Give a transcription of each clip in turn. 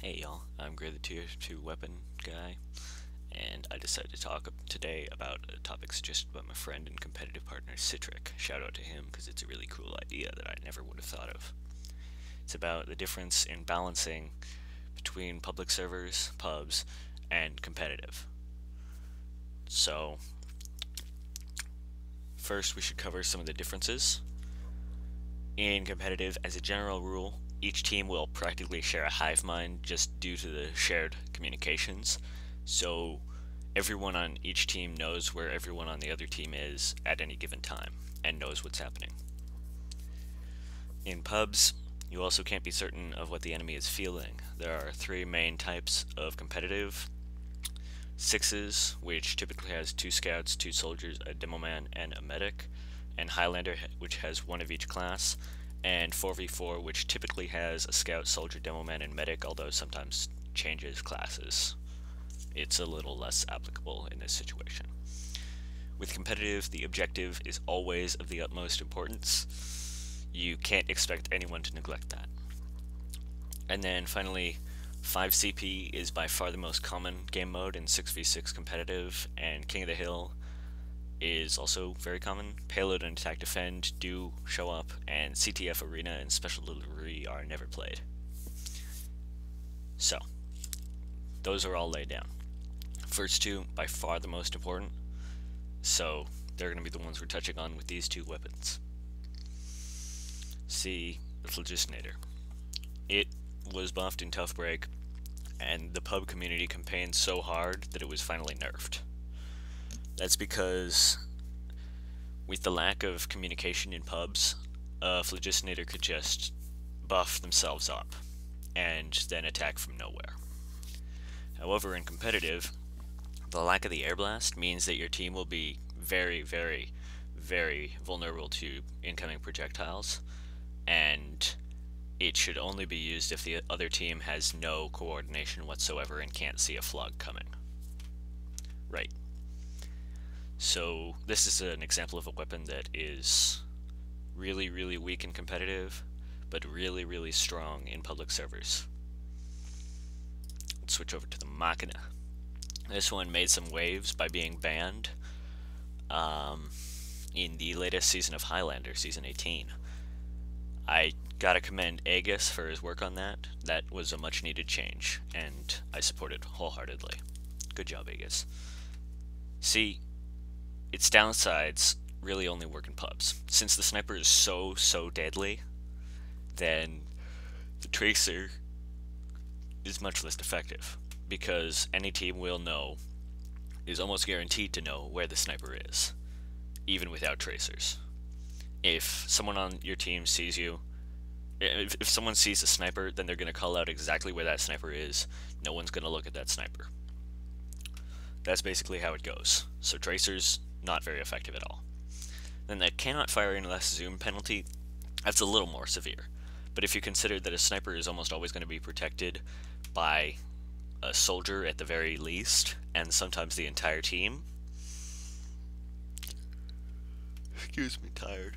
Hey y'all, I'm Gray the TF2 Weapon Guy, and I decided to talk today about a topic suggested by my friend and competitive partner Citric. Shout out to him because it's a really cool idea that I never would have thought of. It's about the difference in balancing between public servers, pubs, and competitive. So, first we should cover some of the differences. In competitive, as a general rule, each team will practically share a hive mind just due to the shared communications. So everyone on each team knows where everyone on the other team is at any given time and knows what's happening. In pubs, you also can't be certain of what the enemy is feeling. There are three main types of competitive. Sixes, which typically has 2 scouts, 2 soldiers, a demo man, and a medic, and Highlander, which has 1 of each class, and 4v4, which typically has a scout, soldier, demo man, and medic, although sometimes changes classes. It's a little less applicable in this situation. With competitive, the objective is always of the utmost importance. You can't expect anyone to neglect that. And then finally, 5CP is by far the most common game mode in 6v6 competitive, and King of the Hill is also very common. Payload and Attack Defend do show up, and CTF Arena and Special Delivery are never played. So, those are all laid down. First two, by far the most important, so they're going to be the ones we're touching on with these two weapons. See, the Phlogistinator. It was buffed in Tough Break, and the pub community campaigned so hard that it was finally nerfed. That's because with the lack of communication in pubs, a Phlogistinator could just buff themselves up and then attack from nowhere. However, in competitive, the lack of the air blast means that your team will be very, very, very vulnerable to incoming projectiles, and it should only be used if the other team has no coordination whatsoever and can't see a Phlog coming. Right. So this is an example of a weapon that is really, really weak in competitive, but really, really strong in public servers. Let's switch over to the Machina. This one made some waves by being banned in the latest season of Highlander, Season 18. I gotta commend Aegis for his work on that. That was a much needed change, and I support it wholeheartedly. Good job, Aegis. See, its downsides really only work in pubs. Since the sniper is so deadly, then the tracer is much less effective, because any team is almost guaranteed to know where the sniper is, even without tracers. If someone on your team sees you, if someone sees a sniper, then they're going to call out exactly where that sniper is. No one's going to look at that sniper. That's basically how it goes. So tracers, not very effective at all. Then that cannot fire unless zoom penalty, that's a little more severe. But if you consider that a sniper is almost always going to be protected by a soldier at the very least, and sometimes the entire team, excuse me, tired,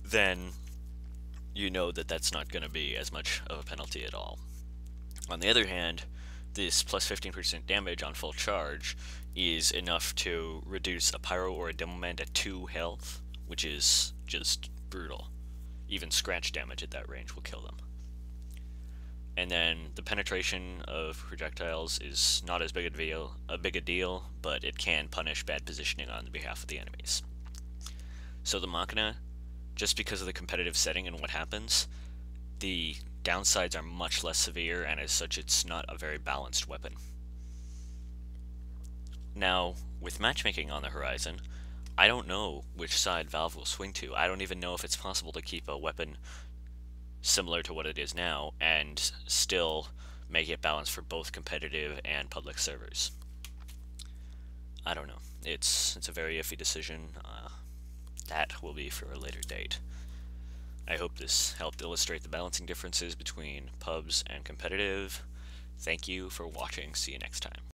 then you know that that's not going to be as much of a penalty at all. On the other hand, this plus 15% damage on full charge is enough to reduce a pyro or a demo man to 2 health, which is just brutal. Even scratch damage at that range will kill them. And then the penetration of projectiles is not as big a deal, but it can punish bad positioning on behalf of the enemies. So the Machina, just because of the competitive setting and what happens, the downsides are much less severe, and as such it's not a very balanced weapon. Now, with matchmaking on the horizon, I don't know which side Valve will swing to. I don't even know if it's possible to keep a weapon similar to what it is now and still make it balanced for both competitive and public servers. I don't know. It's a very iffy decision. That will be for a later date. I hope this helped illustrate the balancing differences between pubs and competitive. Thank you for watching. See you next time.